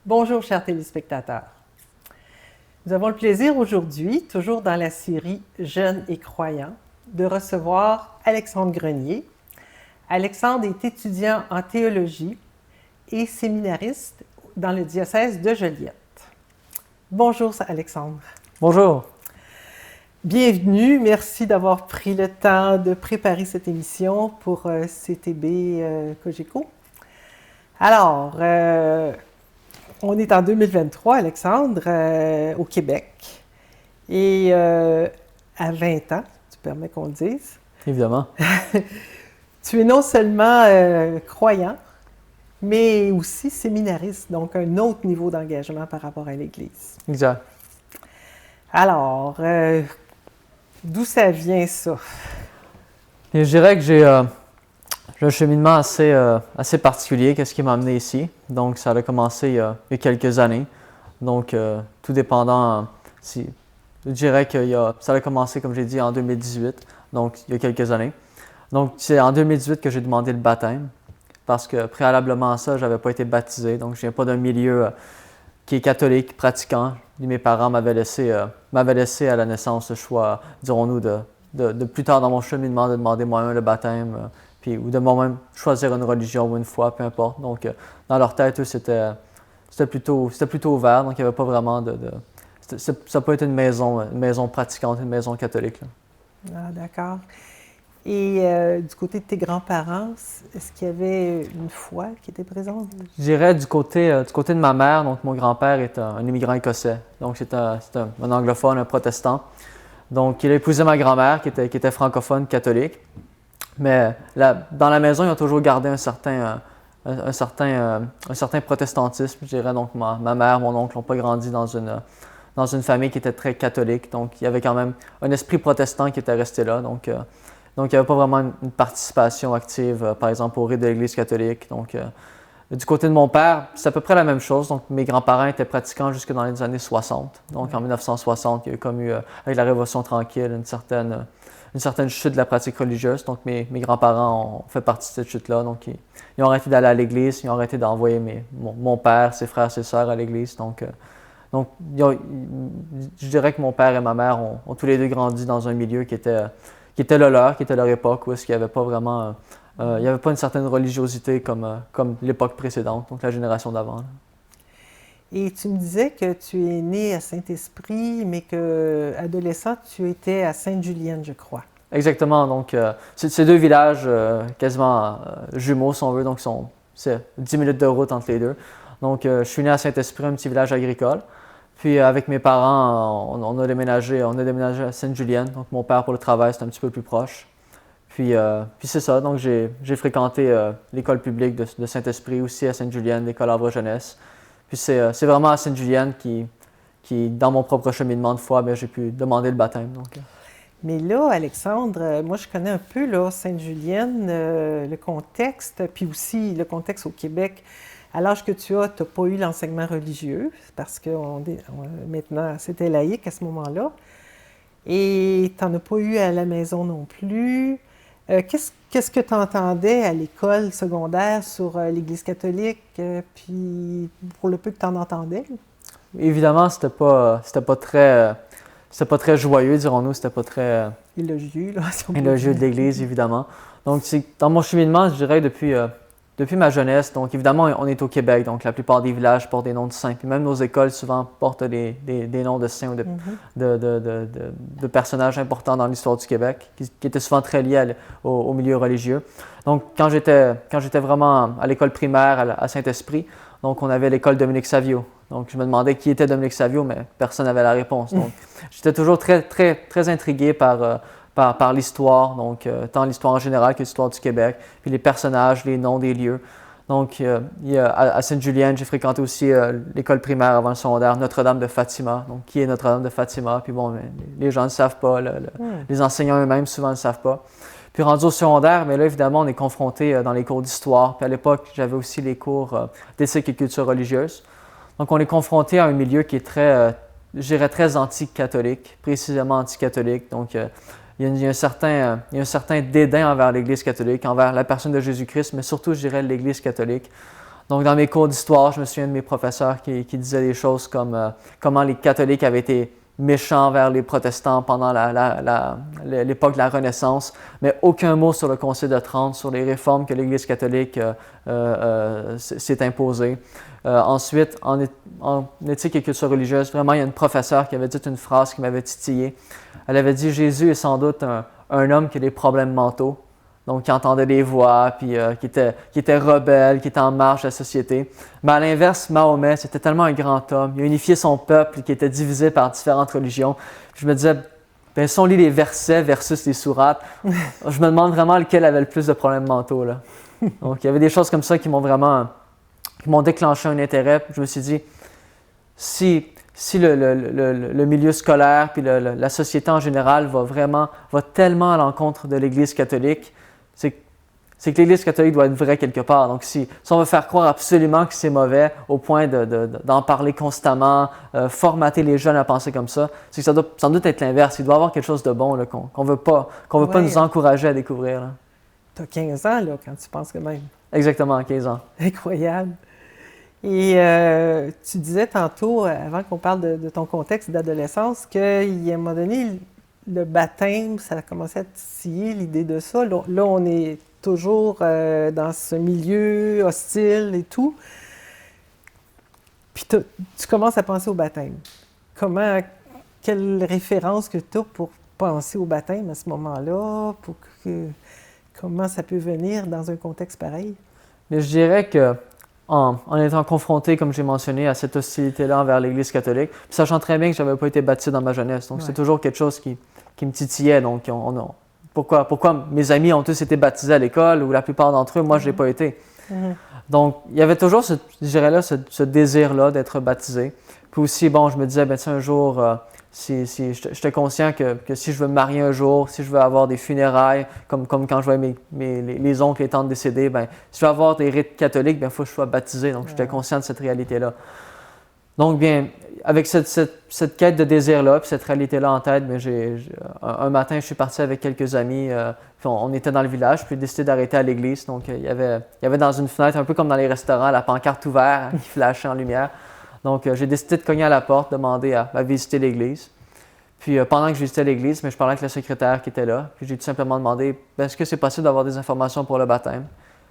Bonjour, chers téléspectateurs. Nous avons le plaisir aujourd'hui, toujours dans la série Jeunes et croyants, de recevoir Alexandre Grenier. Alexandre est étudiant en théologie et séminariste dans le diocèse de Joliette. Bonjour, Alexandre. Bonjour. Bienvenue. Merci d'avoir pris le temps de préparer cette émission pour CTB Cogeco. Alors, on est en 2023, Alexandre, au Québec. Et à 20 ans, tu permets qu'on le dise. Évidemment. Tu es non seulement croyant, mais aussi séminariste, donc un autre niveau d'engagement par rapport à l'Église. Exact. Alors, d'où ça vient, ça? Et je dirais que j'ai un cheminement assez particulier. Qu'est-ce qui m'a amené ici? Donc, ça a commencé il y a quelques années. Donc, tout dépendant, je dirais que ça a commencé, comme j'ai dit, en 2018, donc il y a quelques années. Donc, c'est en 2018 que j'ai demandé le baptême, parce que préalablement à ça, je n'avais pas été baptisé. Donc, je ne viens pas d'un milieu qui est catholique, pratiquant. Mes parents m'avaient laissé à la naissance le choix, dirons-nous, de plus tard dans mon cheminement, de demander moi-même le baptême, ou de moi-même choisir une religion ou une foi, peu importe. Donc, dans leur tête, eux, c'était plutôt ouvert, donc il n'y avait pas vraiment ça n'a pas été une maison pratiquante, une maison catholique, là. Ah, d'accord. Et du côté de tes grands-parents, est-ce qu'il y avait une foi qui était présente? Je dirais du côté de ma mère, donc mon grand-père est un immigrant écossais. Donc c'est un anglophone, un protestant. Donc il a épousé ma grand-mère qui était francophone, catholique. Mais dans la maison, ils ont toujours gardé un certain protestantisme, je dirais. Donc ma mère, mon oncle n'ont pas grandi dans une famille qui était très catholique. Donc il y avait quand même un esprit protestant qui était resté là. Donc il n'y avait pas vraiment une participation active, par exemple, au rite de l'Église catholique. Donc, du côté de mon père, c'est à peu près la même chose. Donc, mes grands-parents étaient pratiquants jusque dans les années 60. Donc, en 1960, il y a eu comme avec la Révolution tranquille, une certaine chute de la pratique religieuse. Donc, mes grands-parents ont fait partie de cette chute-là. Donc, ils ont arrêté d'aller à l'Église, ils ont arrêté d'envoyer mon père, ses frères, ses sœurs à l'Église. Donc, je dirais que mon père et ma mère ont tous les deux grandi dans un milieu qui était le leur, qui était leur époque, où est-ce qu'il n'y avait pas vraiment, il n'y avait pas une certaine religiosité comme l'époque précédente, donc la génération d'avant. Et tu me disais que tu es né à Saint-Esprit, mais que adolescent, tu étais à Sainte-Julienne, je crois. Exactement, donc c'est deux villages quasiment jumeaux, si on veut, donc c'est 10 minutes de route entre les deux. Donc je suis né à Saint-Esprit, un petit village agricole. Puis avec mes parents, on a déménagé à Sainte-Julienne. Donc mon père pour le travail, c'était un petit peu plus proche. Puis c'est ça, donc j'ai fréquenté l'école publique de Saint-Esprit, aussi à Sainte-Julienne, l'école Havre Jeunesse. Puis c'est vraiment à Sainte-Julienne qui, dans mon propre cheminement de foi, j'ai pu demander le baptême. Donc. Mais là, Alexandre, moi je connais un peu là, Sainte-Julienne, le contexte, puis aussi le contexte au Québec. À l'âge que tu n'as pas eu l'enseignement religieux, parce que maintenant, c'était laïque à ce moment-là. Et tu n'en as pas eu à la maison non plus. Qu'est-ce que tu entendais à l'école secondaire sur l'Église catholique, puis pour le peu que tu en entendais? Évidemment, c'était pas très joyeux, dirons-nous. C'était pas très élogieux, là. Élogieux de l'Église, évidemment. Donc, dans mon cheminement, je dirais depuis ma jeunesse, donc évidemment, on est au Québec, donc la plupart des villages portent des noms de saints. Puis même nos écoles, souvent, portent des noms de saints ou de personnages importants dans l'histoire du Québec, qui étaient souvent très liés au milieu religieux. Donc, quand j'étais vraiment à l'école primaire à Saint-Esprit, donc on avait l'école Dominique Savio. Donc, je me demandais qui était Dominique Savio, mais personne n'avait la réponse. Donc, j'étais toujours très, très, très intrigué par l'histoire, donc tant l'histoire en général que l'histoire du Québec, puis les personnages, les noms des lieux. Donc, à Sainte-Julienne, j'ai fréquenté aussi l'école primaire avant le secondaire, Notre-Dame de Fatima. Donc, qui est Notre-Dame de Fatima? Puis bon, les gens ne savent pas, les enseignants eux-mêmes souvent ne savent pas. Puis rendu au secondaire, mais là, évidemment, on est confronté dans les cours d'histoire. Puis à l'époque, j'avais aussi les cours d'éthique et culture religieuse. Donc, on est confronté à un milieu qui est très, je dirais, très anti-catholique, précisément anti-catholique. Donc, il y a un certain dédain envers l'Église catholique, envers la personne de Jésus-Christ, mais surtout, je dirais, l'Église catholique. Donc, dans mes cours d'histoire, je me souviens de mes professeurs qui disaient des choses comme comment les catholiques avaient été méchants vers les protestants pendant l'époque de la Renaissance, mais aucun mot sur le Concile de Trente, sur les réformes que l'Église catholique s'est imposée. Ensuite, en éthique et culture religieuse, vraiment, il y a une professeure qui avait dit une phrase qui m'avait titillé. Elle avait dit « Jésus est sans doute un homme qui a des problèmes mentaux. » Donc, qui entendait des voix, puis qui était rebelle, qui était en marge de la société. Mais à l'inverse, Mahomet, c'était tellement un grand homme. Il a unifié son peuple qui était divisé par différentes religions. Puis je me disais, ben, si on lit les versets versus les sourates, je me demande vraiment lequel avait le plus de problèmes mentaux, là. Donc, il y avait des choses comme ça qui m'ont déclenché un intérêt. Je me suis dit, si le milieu scolaire puis la société en général va tellement à l'encontre de l'Église catholique, c'est que l'Église catholique doit être vraie quelque part. Donc, si on veut faire croire absolument que c'est mauvais au point d'en parler constamment, formater les jeunes à penser comme ça, c'est que ça doit sans doute être l'inverse. Il doit y avoir quelque chose de bon là, qu'on veut pas nous encourager à découvrir. Tu as 15 ans là, quand tu penses que même. Exactement, 15 ans. Incroyable. Et tu disais tantôt, avant qu'on parle de ton contexte d'adolescence, qu'à un moment donné, le baptême, ça a commencé à titiller l'idée de ça. Là, on est toujours dans ce milieu hostile et tout. Puis tu commences à penser au baptême. Quelle référence que tu as pour penser au baptême à ce moment-là? Comment ça peut venir dans un contexte pareil? Mais je dirais que en étant confronté, comme j'ai mentionné, à cette hostilité-là envers l'Église catholique, puis sachant très bien que je n'avais pas été baptisé dans ma jeunesse. Donc, c'est toujours quelque chose qui me titillait. Donc, pourquoi mes amis ont tous été baptisés à l'école, ou la plupart d'entre eux, moi, je ne l'ai pas été. Donc, il y avait toujours, ce désir-là d'être baptisé. Puis aussi, bon, je me disais, ben, un jour, j'étais conscient que si je veux me marier un jour, si je veux avoir des funérailles, comme quand je voyais les oncles et tantes décédés, ben, si je veux avoir des rites catholiques, il faut que je sois baptisé. Donc, j'étais conscient de cette réalité-là. Donc, bien, avec cette quête de désir-là, puis cette réalité-là en tête, bien, un matin, je suis parti avec quelques amis, puis on était dans le village, puis j'ai décidé d'arrêter à l'église. Donc, il y avait dans une fenêtre, un peu comme dans les restaurants, la pancarte ouverte qui flashait en lumière. Donc, j'ai décidé de cogner à la porte, demander à visiter l'église. Puis, pendant que je visitais l'église, je parlais avec le secrétaire qui était là. Puis, j'ai tout simplement demandé, est-ce que c'est possible d'avoir des informations pour le baptême?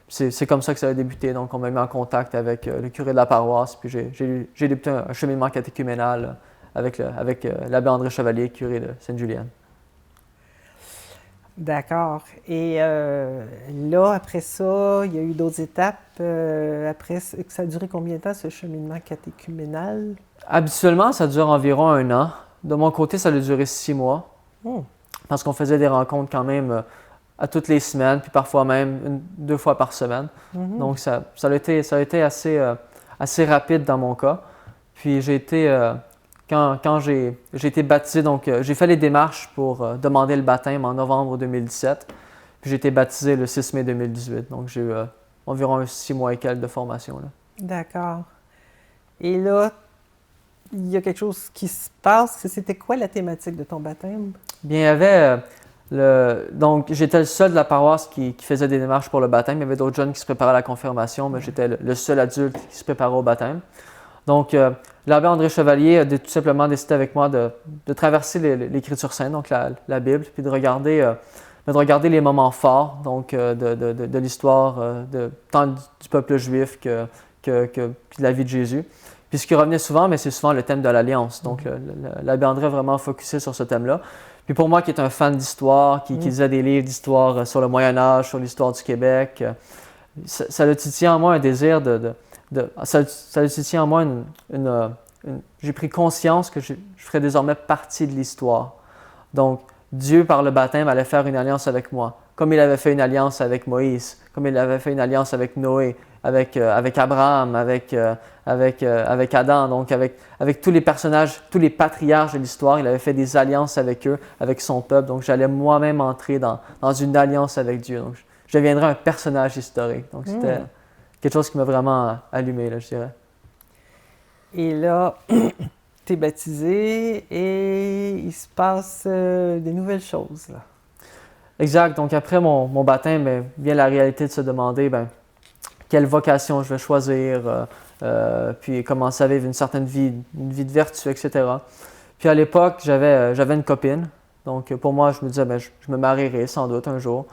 C'est comme ça que ça a débuté. Donc, on m'a mis en contact avec le curé de la paroisse. Puis, j'ai débuté un cheminement catéchuménal avec l'abbé André Chevalier, curé de Sainte-Julienne. D'accord. Et là, après ça, il y a eu d'autres étapes. Après, ça a duré combien de temps, ce cheminement catéchuménal? Habituellement, ça dure environ 1 an. De mon côté, ça a duré 6 mois. Parce qu'on faisait des rencontres quand même à toutes les semaines, puis parfois même 2 fois par semaine. Donc, ça a été assez rapide dans mon cas. Puis, quand j'ai été baptisé, donc j'ai fait les démarches pour demander le baptême en novembre 2017. Puis j'ai été baptisé le 6 mai 2018. Donc j'ai eu environ 6 mois et quelques de formation. Là. D'accord. Et là, il y a quelque chose qui se passe. C'était quoi la thématique de ton baptême? Bien, il y avait donc j'étais le seul de la paroisse qui faisait des démarches pour le baptême. Il y avait d'autres jeunes qui se préparaient à la confirmation, mais j'étais le seul adulte qui se préparait au baptême. Donc, l'abbé André Chevalier a tout simplement décidé avec moi de traverser l'Écriture sainte, donc la Bible, puis de regarder les moments forts donc, de l'histoire tant du peuple juif que de la vie de Jésus. Puis ce qui revenait souvent, mais c'est souvent le thème de l'Alliance. Donc, l'abbé André a vraiment focusé sur ce thème-là. Puis pour moi qui est un fan d'histoire, qui lisait des livres d'histoire sur le Moyen-Âge, sur l'histoire du Québec, ça a titillé en moi un désir ça a titillé en moi j'ai pris conscience que je ferais désormais partie de l'histoire. Donc, Dieu, par le baptême, allait faire une alliance avec moi, comme il avait fait une alliance avec Moïse, comme il avait fait une alliance avec Noé, avec Abraham, avec Adam, donc avec tous les personnages, tous les patriarches de l'histoire. Il avait fait des alliances avec eux, avec son peuple. Donc, j'allais moi-même entrer dans une alliance avec Dieu. Donc, je deviendrais un personnage historique. Donc, c'était quelque chose qui m'a vraiment allumé, là, je dirais. Et là, tu es baptisé et il se passe des nouvelles choses. Là. Exact. Donc, après mon baptême, vient la réalité de se demander, quelle vocation je vais choisir, puis commencer à vivre une certaine vie, une vie de vertu, etc. Puis à l'époque, j'avais une copine. Donc pour moi, je me disais, ben, je me marierai sans doute un jour.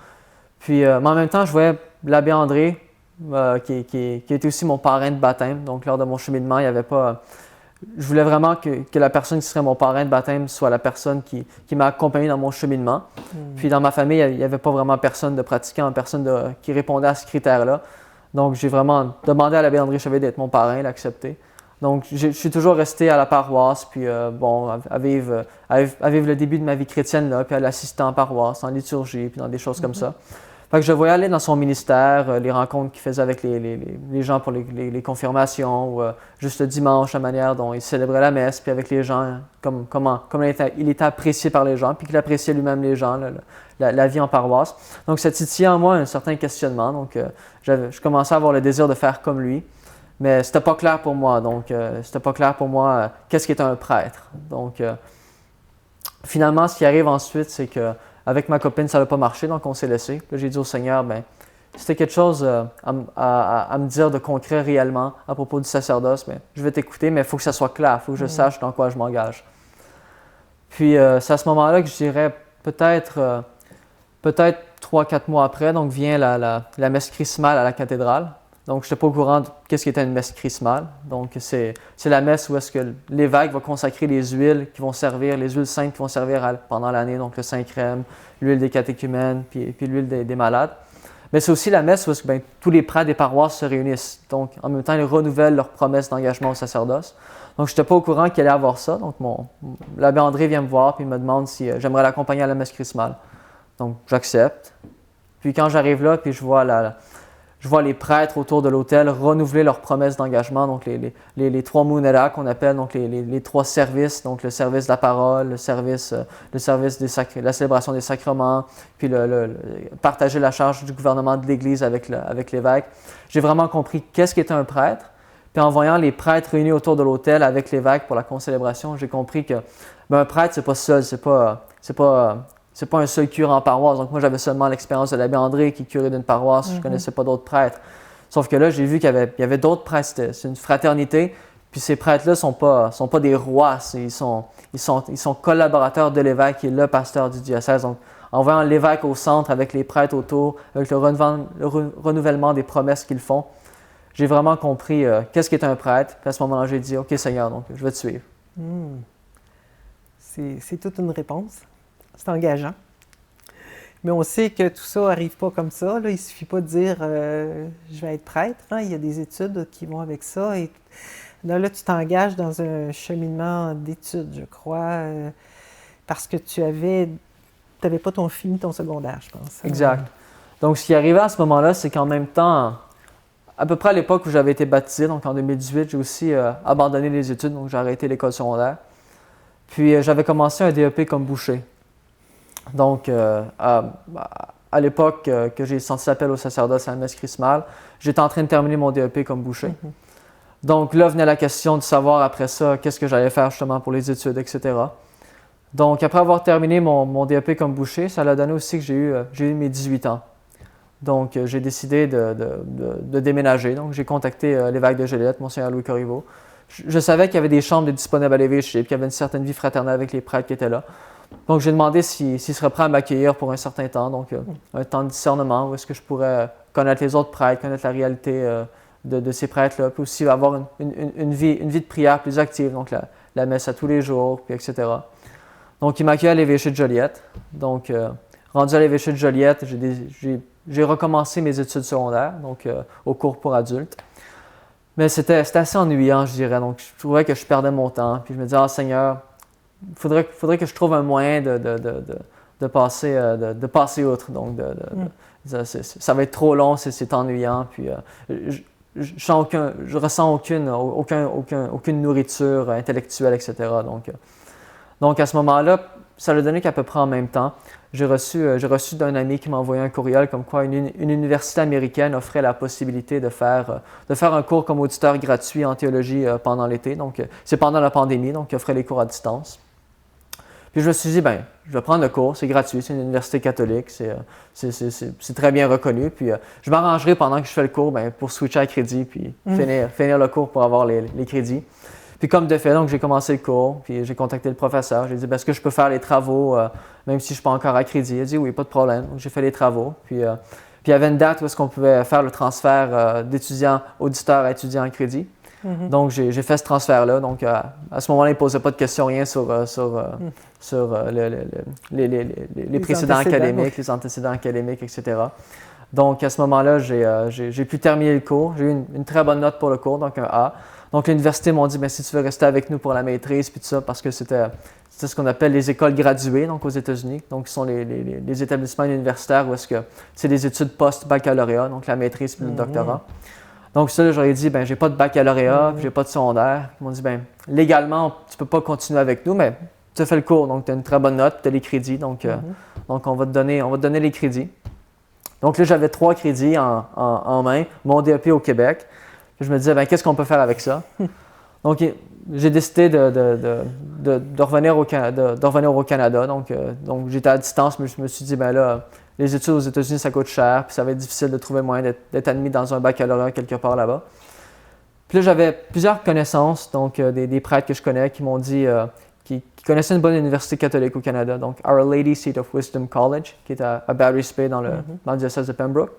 Puis, mais en même temps, je voyais l'abbé André, qui était aussi mon parrain de baptême. Donc lors de mon cheminement, il y avait pas... Je voulais vraiment que la personne qui serait mon parrain de baptême soit la personne qui m'a accompagné dans mon cheminement. Puis dans ma famille, il n'y avait pas vraiment personne de pratiquant, personne qui répondait à ce critère-là. Donc j'ai vraiment demandé à l'abbé André Chevalier d'être mon parrain, il a accepté. Donc je suis toujours resté à la paroisse, puis à vivre le début de ma vie chrétienne là, puis à l'assister en paroisse, en liturgie, puis dans des choses comme ça. Fait que je voyais aller dans son ministère, les rencontres qu'il faisait avec les gens pour les confirmations, ou juste le dimanche, la manière dont il célébrait la messe, puis avec les gens, comment il était apprécié par les gens, puis qu'il appréciait lui-même les gens, la vie en paroisse. Donc ça titillait en moi un certain questionnement, donc je commençais à avoir le désir de faire comme lui, mais c'était pas clair pour moi, donc c'était pas clair pour moi qu'est-ce qu'est un prêtre. Donc finalement, ce qui arrive ensuite, c'est que avec ma copine, ça n'a pas marché, donc on s'est laissé. Là, j'ai dit au Seigneur, ben, si tu as quelque chose à me dire de concret réellement à propos du sacerdoce, ben, je vais t'écouter, mais il faut que ça soit clair, il faut que je sache dans quoi je m'engage. Puis c'est à ce moment-là que je dirais peut-être 3-4 mois après, donc vient la messe chrismale à la cathédrale. Donc, je n'étais pas au courant de qu'est-ce qu'était une messe chrismale. Donc, c'est la messe où est-ce que l'évêque va consacrer les huiles qui vont servir, les huiles saintes qui vont servir pendant l'année, donc le Saint-Crème, l'huile des catéchumènes, puis l'huile des malades. Mais c'est aussi la messe où est-ce que, tous les prêtres des paroisses se réunissent. Donc, en même temps, ils renouvellent leurs promesses d'engagement au sacerdoce. Donc, je n'étais pas au courant qu'il allait avoir ça. Donc, l'abbé André vient me voir et me demande si j'aimerais l'accompagner à la messe chrismale. Donc, j'accepte. Puis quand j'arrive là, puis je vois les prêtres autour de l'autel renouveler leurs promesses d'engagement, donc les trois munera qu'on appelle, donc les trois services, donc le service de la parole, le service la célébration des sacrements, puis partager la charge du gouvernement de l'Église avec l'évêque. J'ai vraiment compris qu'est-ce qu'était un prêtre. Puis en voyant les prêtres réunis autour de l'autel avec l'évêque pour la concélébration, j'ai compris que un prêtre, c'est pas seul, c'est pas un seul curé en paroisse. Donc moi, j'avais seulement l'expérience de l'abbé André qui curait d'une paroisse. Je ne connaissais pas d'autres prêtres. Sauf que là, j'ai vu qu'il y avait d'autres prêtres. C'est une fraternité. Puis ces prêtres-là ne sont pas des rois. Ils sont collaborateurs de l'évêque qui est le pasteur du diocèse. Donc, en voyant l'évêque au centre avec les prêtres autour, avec le renouvellement des promesses qu'ils font, j'ai vraiment compris qu'est-ce qu'est un prêtre. Puis à ce moment-là, j'ai dit, OK Seigneur, donc je vais te suivre. C'est toute une réponse. C'est engageant. Mais on sait que tout ça n'arrive pas comme ça. Là. Il ne suffit pas de dire je vais être prêtre. Hein. Il y a des études qui vont avec ça. Et là tu t'engages dans un cheminement d'études, je crois, parce que tu n'avais pas fini ton secondaire, je pense. Exact. Donc, ce qui arrivait à ce moment-là, c'est qu'en même temps, à peu près à l'époque où j'avais été baptisé, donc en 2018, j'ai aussi abandonné les études, donc j'ai arrêté l'école secondaire. Puis, j'avais commencé un DEP comme boucher. Donc, à l'époque que j'ai senti l'appel au sacerdoce à la messe chrismale, j'étais en train de terminer mon DEP comme boucher. Donc là venait la question de savoir après ça qu'est-ce que j'allais faire justement pour les études, etc. Donc, après avoir terminé mon DEP comme boucher, ça l'a donné aussi que j'ai eu mes 18 ans. Donc, j'ai décidé de déménager. Donc, j'ai contacté l'évêque de Joliette, Monseigneur Louis Corriveau. Je savais qu'il y avait des chambres disponibles à l'évêché, puis qu'il y avait une certaine vie fraternelle avec les prêtres qui étaient là. Donc, j'ai demandé s'il serait prêt à m'accueillir pour un certain temps, donc un temps de discernement, où est-ce que je pourrais connaître les autres prêtres, connaître la réalité de ces prêtres-là, puis aussi avoir une vie de prière plus active, donc la messe à tous les jours, puis etc. Donc, il m'a accueilli à l'évêché de Joliette. Donc, rendu à l'évêché de Joliette, j'ai recommencé mes études secondaires, donc au cours pour adultes. Mais c'était assez ennuyant, je dirais. Donc, je trouvais que je perdais mon temps. Puis je me disais, ah Seigneur, il faudrait que je trouve un moyen de passer outre. Donc, ça va être trop long, c'est ennuyant. Puis je ressens aucune nourriture intellectuelle, etc. Donc à ce moment-là, ça a donné qu'à peu près en même temps, j'ai reçu d'un ami qui m'a envoyé un courriel comme quoi une université américaine offrait la possibilité de faire un cours comme auditeur gratuit en théologie pendant l'été. Donc, c'est pendant la pandémie, donc il offrait les cours à distance. Puis je me suis dit, ben, je vais prendre le cours, c'est gratuit, c'est une université catholique, c'est très bien reconnu. Puis je m'arrangerai pendant que je fais le cours ben, pour switcher à crédit, puis finir le cours pour avoir les crédits. Puis comme de fait, donc j'ai commencé le cours, puis j'ai contacté le professeur. J'ai dit, ben, est-ce que je peux faire les travaux, même si je ne suis pas encore à crédit? Il a dit, oui, pas de problème. Donc j'ai fait les travaux. Puis il y avait une date où est-ce qu'on pouvait faire le transfert d'étudiant auditeur à étudiant en crédit. Donc, j'ai fait ce transfert-là. Donc, à ce moment-là, il ne posait pas de questions, rien sur les précédents académiques, les antécédents académiques, etc. Donc, à ce moment-là, j'ai pu terminer le cours. J'ai eu une très bonne note pour le cours, donc un A. Donc, l'université m'a dit, bien, si tu veux rester avec nous pour la maîtrise, puis tout ça, parce que c'était ce qu'on appelle les écoles graduées, donc aux États-Unis. Donc, ce sont les établissements universitaires où est-ce que c'est des études post-baccalauréat, donc la maîtrise puis le doctorat. Donc, ça, là, j'aurais dit, ben, j'ai pas de baccalauréat, j'ai pas de secondaire. Ils m'ont dit, ben, légalement, tu peux pas continuer avec nous, mais tu as fait le cours, donc tu as une très bonne note, tu as les crédits, donc on va te donner les crédits. Donc là, j'avais 3 crédits en main, mon DEP au Québec. Puis je me disais, ben, qu'est-ce qu'on peut faire avec ça? Donc, j'ai décidé de revenir au Canada. Donc j'étais à distance, mais je me suis dit, ben là, les études aux États-Unis, ça coûte cher, puis ça va être difficile de trouver le moyen d'être admis dans un baccalauréat quelque part là-bas. Puis là, j'avais plusieurs connaissances, donc des prêtres que je connais qui m'ont dit, qui connaissaient une bonne université catholique au Canada, donc Our Lady Seat of Wisdom College, qui est à Battery Bay dans le diocèse de Pembroke.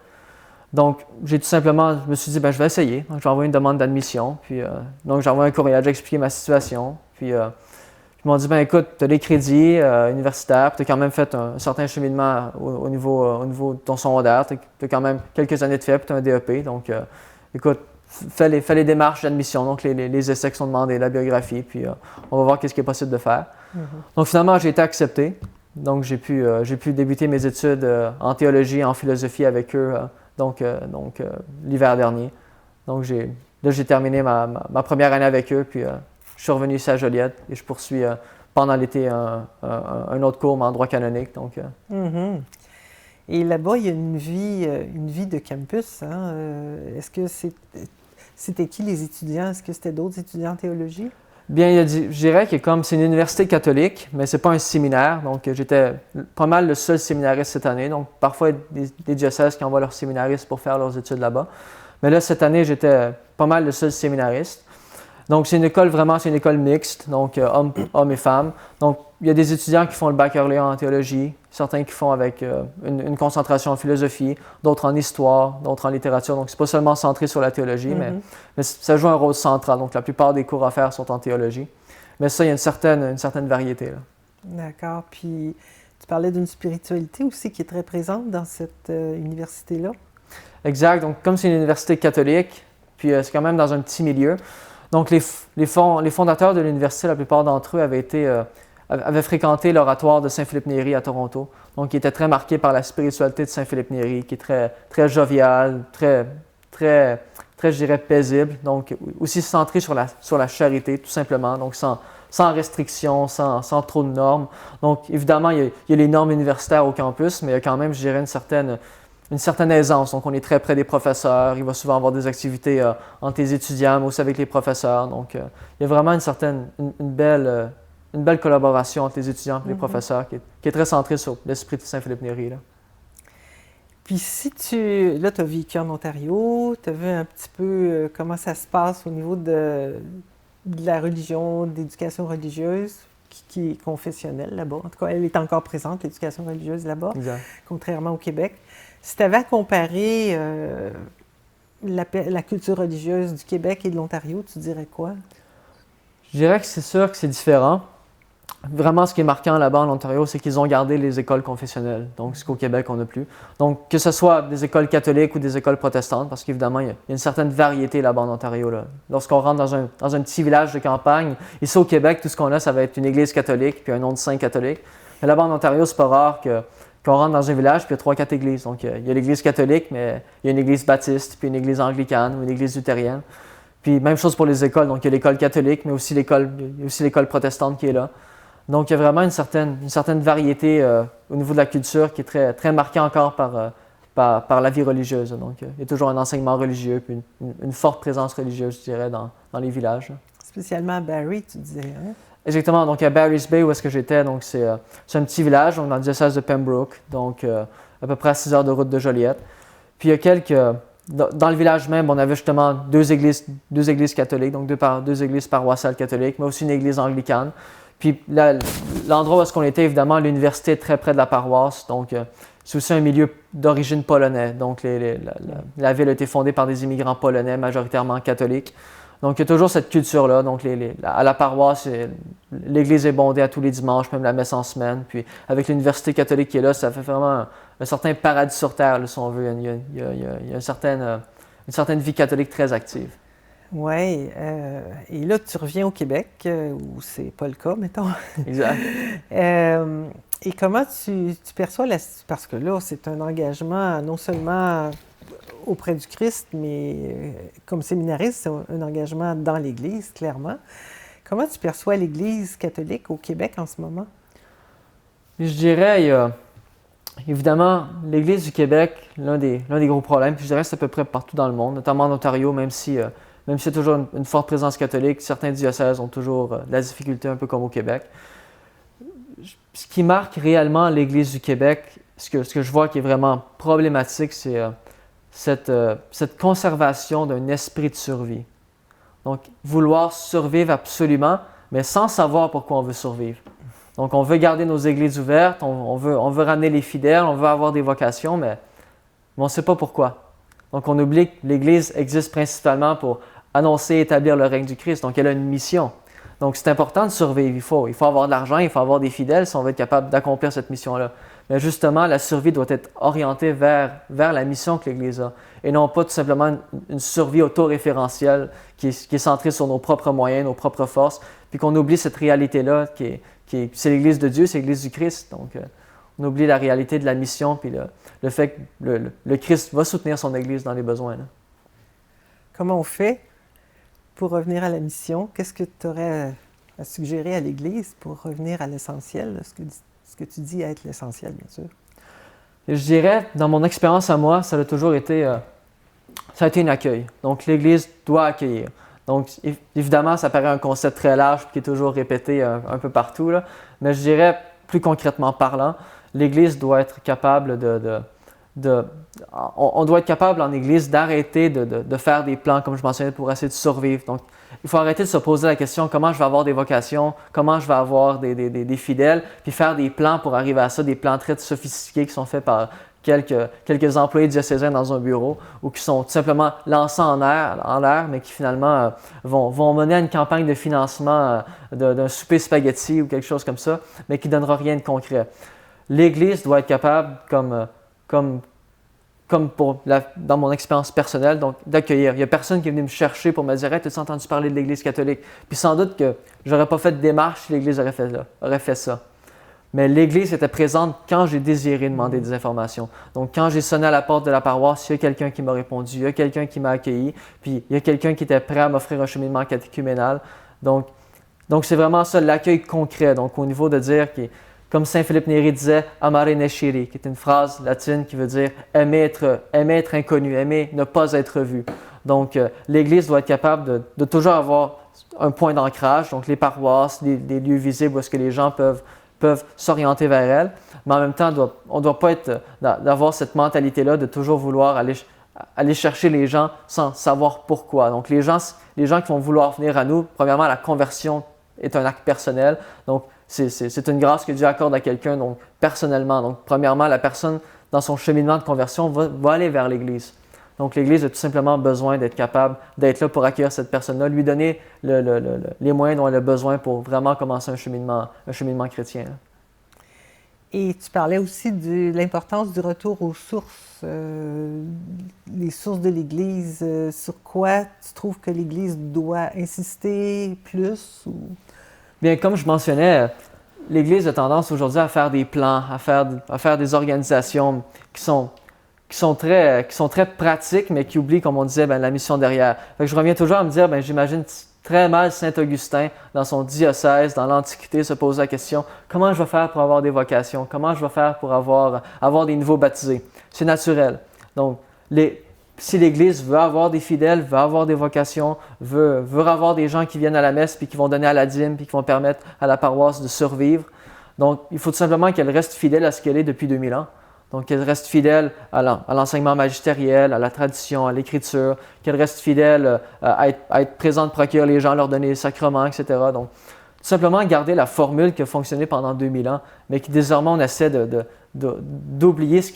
Donc, je me suis dit, ben, je vais essayer. Donc, je vais envoyer une demande d'admission. Puis, donc, j'ai envoyé un courriel, j'ai expliqué ma situation. Puis, ils m'ont dit, ben, écoute, tu as des crédits universitaires, puis tu as quand même fait un certain cheminement au niveau de ton secondaire. Tu as quand même quelques années de fait, puis tu as un DEP. Donc, écoute, fais les démarches d'admission, donc les essais qui sont demandés, la biographie, puis on va voir qu'est-ce qui est possible de faire. Donc, finalement, j'ai été accepté. Donc, j'ai pu débuter mes études en théologie et en philosophie avec eux. Donc l'hiver dernier. Donc, j'ai terminé ma première année avec eux, puis je suis revenu ici à Joliette et je poursuis pendant l'été un autre cours, mais en droit canonique. Donc, Et là-bas, il y a une vie de campus. Hein? Est-ce que c'était qui les étudiants? Est-ce que c'était d'autres étudiants en théologie? Bien, je dirais que comme c'est une université catholique, mais ce n'est pas un séminaire, donc j'étais pas mal le seul séminariste cette année. Donc, parfois, il y a des diocèses qui envoient leurs séminaristes pour faire leurs études là-bas. Mais là, cette année, j'étais pas mal le seul séminariste. Donc, c'est une école mixte, donc hommes et femmes. Donc, il y a des étudiants qui font le baccalauréat en théologie, certains qui font avec une concentration en philosophie, d'autres en histoire, d'autres en littérature. Donc, c'est pas seulement centré sur la théologie, mais ça joue un rôle central. Donc, la plupart des cours à faire sont en théologie. Mais ça, il y a une certaine variété, là. D'accord. Puis, tu parlais d'une spiritualité aussi qui est très présente dans cette université-là. Exact. Donc, comme c'est une université catholique, puis c'est quand même dans un petit milieu. Donc, les fondateurs de l'université, la plupart d'entre eux avaient fréquenté l'oratoire de Saint-Philippe Néri à Toronto. Donc, ils étaient très marqués par la spiritualité de Saint-Philippe Néri, qui est très, très joviale, très, je dirais, paisible. Donc, aussi centré sur la charité, tout simplement. Donc, sans restrictions, sans trop de normes. Donc, évidemment, il y a les normes universitaires au campus, mais il y a quand même, je dirais, une certaine aisance. Donc, on est très près des professeurs. Il va souvent avoir des activités entre les étudiants, mais aussi avec les professeurs. Donc, il y a vraiment une belle collaboration entre les étudiants et les professeurs qui est très centrée sur l'esprit de Saint-Philippe Néri, là. Puis si tu as vécu en Ontario, tu as vu un petit peu comment ça se passe au niveau de la religion, d'éducation religieuse, qui est confessionnelle là-bas. En tout cas, elle est encore présente, l'éducation religieuse là-bas, contrairement au Québec. Si tu avais à comparer la culture religieuse du Québec et de l'Ontario, tu dirais quoi? Je dirais que c'est sûr que c'est différent. Vraiment, ce qui est marquant là-bas en Ontario, c'est qu'ils ont gardé les écoles confessionnelles. Donc, ce qu'au Québec, on n'a plus. Donc, que ce soit des écoles catholiques ou des écoles protestantes, parce qu'évidemment, il y a une certaine variété là-bas en Ontario, là. Lorsqu'on rentre dans un petit village de campagne, ici au Québec, tout ce qu'on a, ça va être une église catholique puis un nom de saint catholique. Mais là-bas en Ontario, c'est pas rare qu'on rentre dans un village puis il y a 3-4 églises. Donc, il y a l'église catholique, mais il y a une église baptiste, puis une église anglicane ou une église luthérienne. Puis, même chose pour les écoles. Donc, il y a l'école catholique, mais aussi l'école protestante qui est là. Donc, il y a vraiment une certaine variété au niveau de la culture qui est très, très marquée encore par la vie religieuse. Donc, il y a toujours un enseignement religieux puis une forte présence religieuse, je dirais, dans les villages. Spécialement à Barrie, tu disais, hein? Exactement, donc à Barry's Bay où est-ce que j'étais, donc c'est un petit village, donc dans le diocèse de Pembroke, donc à peu près à 6 heures de route de Joliette. Puis il y a dans le village même, on avait justement deux églises catholiques, donc deux églises paroissiales catholiques, mais aussi une église anglicane. Puis l'endroit où est-ce qu'on était, évidemment, l'université est très près de la paroisse, donc c'est aussi un milieu d'origine polonais. Donc la ville a été fondée par des immigrants polonais, majoritairement catholiques. Donc il y a toujours cette culture-là. Donc à la paroisse, l'église est bondée à tous les dimanches, même la messe en semaine. Puis avec l'université catholique qui est là, ça fait vraiment un certain paradis sur terre, là, si on veut. Il y a une certaine vie catholique très active. Oui, et là, tu reviens au Québec, où c'est pas le cas, mettons. Exact. Et comment tu perçois parce que là, c'est un engagement non seulement auprès du Christ, mais comme séminariste, c'est un engagement dans l'Église, clairement. Comment tu perçois l'Église catholique au Québec en ce moment? Je dirais, évidemment, l'Église du Québec, l'un des gros problèmes, puis je dirais que c'est à peu près partout dans le monde, notamment en Ontario, même s'il y a toujours une forte présence catholique, certains diocèses ont toujours de la difficulté, un peu comme au Québec. Ce qui marque réellement l'Église du Québec, ce que je vois qui est vraiment problématique, c'est cette conservation d'un esprit de survie. Donc, vouloir survivre absolument, mais sans savoir pourquoi on veut survivre. Donc, on veut garder nos églises ouvertes, on veut ramener les fidèles, on veut avoir des vocations, mais on ne sait pas pourquoi. Donc, on oublie que l'Église existe principalement pour annoncer et établir le règne du Christ. Donc, elle a une mission. Donc, c'est important de survivre. Il faut avoir de l'argent, il faut avoir des fidèles si on veut être capable d'accomplir cette mission-là. Mais justement, la survie doit être orientée vers la mission que l'Église a, et non pas tout simplement une survie autoréférentielle qui est centrée sur nos propres moyens, nos propres forces, puis qu'on oublie cette réalité-là c'est l'Église de Dieu, c'est l'Église du Christ. Donc, on oublie la réalité de la mission, puis le fait que le Christ va soutenir son Église dans les besoins. Là. Comment on fait pour revenir à la mission? Qu'est-ce que tu aurais à suggérer à l'Église pour revenir à l'essentiel, ce que tu dis être l'essentiel, bien sûr? Et je dirais, dans mon expérience à moi, ça a toujours été, ça a été un accueil. Donc, l'Église doit accueillir. Donc, évidemment, ça paraît un concept très large qui est toujours répété un peu partout, là. Mais je dirais, plus concrètement parlant, l'Église doit être capable on doit être capable en Église d'arrêter de faire des plans, comme je mentionnais, pour essayer de survivre. Donc, il faut arrêter de se poser la question comment je vais avoir des vocations, comment je vais avoir des fidèles, puis faire des plans pour arriver à ça, des plans très sophistiqués qui sont faits par quelques employés diocésains dans un bureau ou qui sont tout simplement lancés en l'air, mais qui finalement vont mener à une campagne de financement d'un souper spaghetti ou quelque chose comme ça, mais qui ne donnera rien de concret. L'Église doit être capable, comme dans mon expérience personnelle, donc d'accueillir. Il n'y a personne qui est venu me chercher pour me dire « Hey, as-tu entendu parler de l'Église catholique? » Puis sans doute que je n'aurais pas fait de démarche si l'Église aurait fait ça. Mais l'Église était présente quand j'ai désiré demander des informations. Donc quand j'ai sonné à la porte de la paroisse, il y a quelqu'un qui m'a répondu, il y a quelqu'un qui m'a accueilli, puis il y a quelqu'un qui était prêt à m'offrir un cheminement catéchuménal. Donc c'est vraiment ça, l'accueil concret. Donc au niveau de dire comme saint Philippe Néri disait, amare nescire, qui est une phrase latine qui veut dire aimer être inconnu, aimer ne pas être vu. Donc, l'Église doit être capable de toujours avoir un point d'ancrage, donc les paroisses, des lieux visibles où est-ce que les gens peuvent s'orienter vers elle, mais en même temps, on ne doit pas d'avoir cette mentalité-là de toujours vouloir aller chercher les gens sans savoir pourquoi. Donc, les gens qui vont vouloir venir à nous, premièrement, la conversion est un acte personnel. Donc, c'est une grâce que Dieu accorde à quelqu'un, donc personnellement. Donc, premièrement, la personne, dans son cheminement de conversion, va aller vers l'Église. Donc, l'Église a tout simplement besoin d'être capable d'être là pour accueillir cette personne-là, lui donner les moyens dont elle a besoin pour vraiment commencer un cheminement chrétien. Et tu parlais aussi de l'importance du retour aux sources, les sources de l'Église. Sur quoi tu trouves que l'Église doit insister plus? Ou... Bien, comme je mentionnais, l'Église a tendance aujourd'hui à faire des plans, à faire des organisations qui sont très pratiques, mais qui oublient, comme on disait, la mission derrière. Fait que je reviens toujours à me dire, j'imagine très mal Saint Augustin, dans son diocèse, dans l'Antiquité, se poser la question, comment je vais faire pour avoir des vocations? Comment je vais faire pour avoir des nouveaux baptisés? C'est naturel. Donc, si l'Église veut avoir des fidèles, veut avoir des vocations, veut avoir des gens qui viennent à la messe, puis qui vont donner à la dîme, puis qui vont permettre à la paroisse de survivre, donc il faut tout simplement qu'elle reste fidèle à ce qu'elle est depuis 2000 ans. Donc qu'elle reste fidèle à l'enseignement magistériel, à la tradition, à l'Écriture, qu'elle reste fidèle à être présente pour accueillir les gens, leur donner les sacrements, etc. Donc tout simplement garder la formule qui a fonctionné pendant 2000 ans, mais qui désormais on essaie d'oublier ce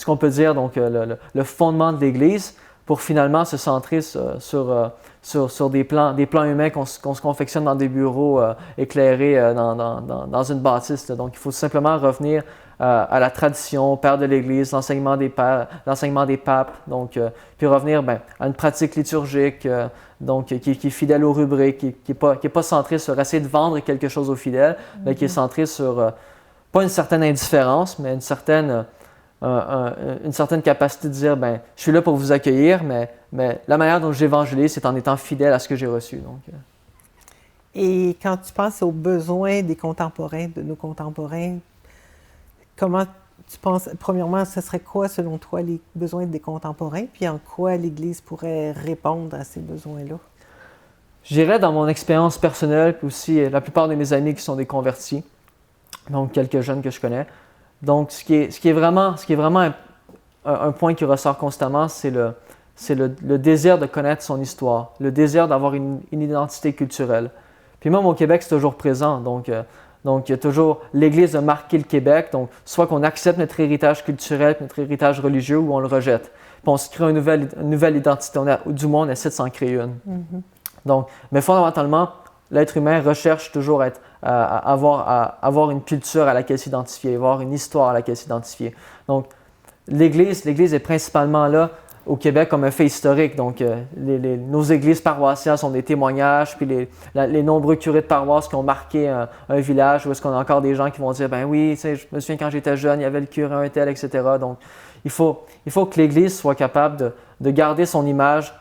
qu'on peut dire, donc le fondement de l'Église, pour finalement se centrer sur des plans humains qu'on se confectionne dans des bureaux éclairés dans une bâtisse. Donc il faut simplement revenir à la tradition, au père de l'Église, l'enseignement des papes, donc, puis revenir à une pratique liturgique donc, qui est fidèle aux rubriques, qui n'est pas centrée sur essayer de vendre quelque chose aux fidèles, mais qui est centrée sur pas une certaine indifférence, mais une certaine capacité de dire, je suis là pour vous accueillir, mais la manière dont j'évangélise, c'est en étant fidèle à ce que j'ai reçu. Donc, Et quand tu penses aux besoins des contemporains, de nos contemporains, comment tu penses, premièrement, ce serait quoi, selon toi, les besoins des contemporains, puis en quoi l'Église pourrait répondre à ces besoins-là? Je dirais, dans mon expérience personnelle, puis aussi la plupart de mes amis qui sont des convertis, donc quelques jeunes que je connais. Donc, ce qui est vraiment un point qui ressort constamment, c'est le désir de connaître son histoire, le désir d'avoir une identité culturelle. Puis même au Québec, c'est toujours présent. Donc, il y a toujours l'Église a marqué le Québec. Donc, soit qu'on accepte notre héritage culturel, notre héritage religieux, ou on le rejette. Puis on se crée une nouvelle identité, ou du moins on essaie de s'en créer une. Mm-hmm. Donc, mais fondamentalement, l'être humain recherche toujours à avoir une culture à laquelle s'identifier, avoir une histoire à laquelle s'identifier. Donc, l'Église est principalement là au Québec comme un fait historique. Donc, nos églises paroissiales sont des témoignages, puis les nombreux curés de paroisse qui ont marqué un village, où est-ce qu'on a encore des gens qui vont dire, oui, tu sais, je me souviens quand j'étais jeune, il y avait le curé un tel, etc. Donc, il faut que l'Église soit capable de garder son image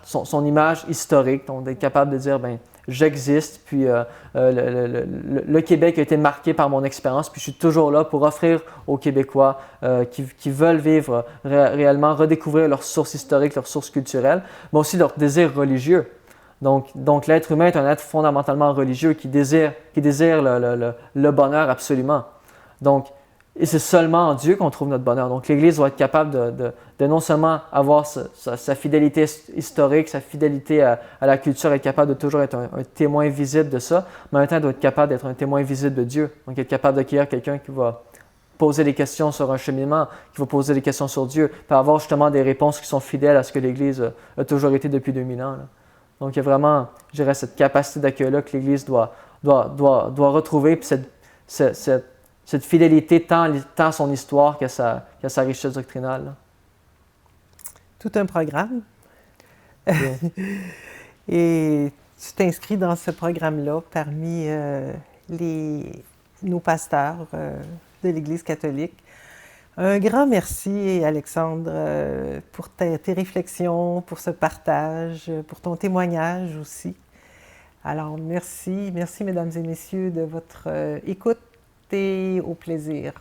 historique, donc d'être capable de dire, j'existe, puis le Québec a été marqué par mon expérience, puis je suis toujours là pour offrir aux Québécois qui veulent vivre réellement, redécouvrir leurs sources historiques, leurs sources culturelles, mais aussi leurs désirs religieux. Donc l'être humain est un être fondamentalement religieux qui désire le bonheur absolument. Donc, et c'est seulement en Dieu qu'on trouve notre bonheur. Donc l'Église doit être capable de non seulement avoir sa fidélité historique, sa fidélité à la culture, être capable de toujours être un témoin visible de ça, mais en même temps, elle doit être capable d'être un témoin visible de Dieu. Donc être capable d'accueillir quelqu'un qui va poser des questions sur un cheminement, qui va poser des questions sur Dieu, pour avoir justement des réponses qui sont fidèles à ce que l'Église a toujours été depuis 2000 ans. Là. Donc il y a vraiment, je dirais, cette capacité d'accueil-là que l'Église doit retrouver, puis cette fidélité tant à son histoire qu'à sa richesse doctrinale. Là. Tout un programme. Yeah. Et tu t'inscris dans ce programme-là parmi nos pasteurs de l'Église catholique. Un grand merci, Alexandre, pour tes réflexions, pour ce partage, pour ton témoignage aussi. Alors, merci, mesdames et messieurs, de votre écoute et au plaisir.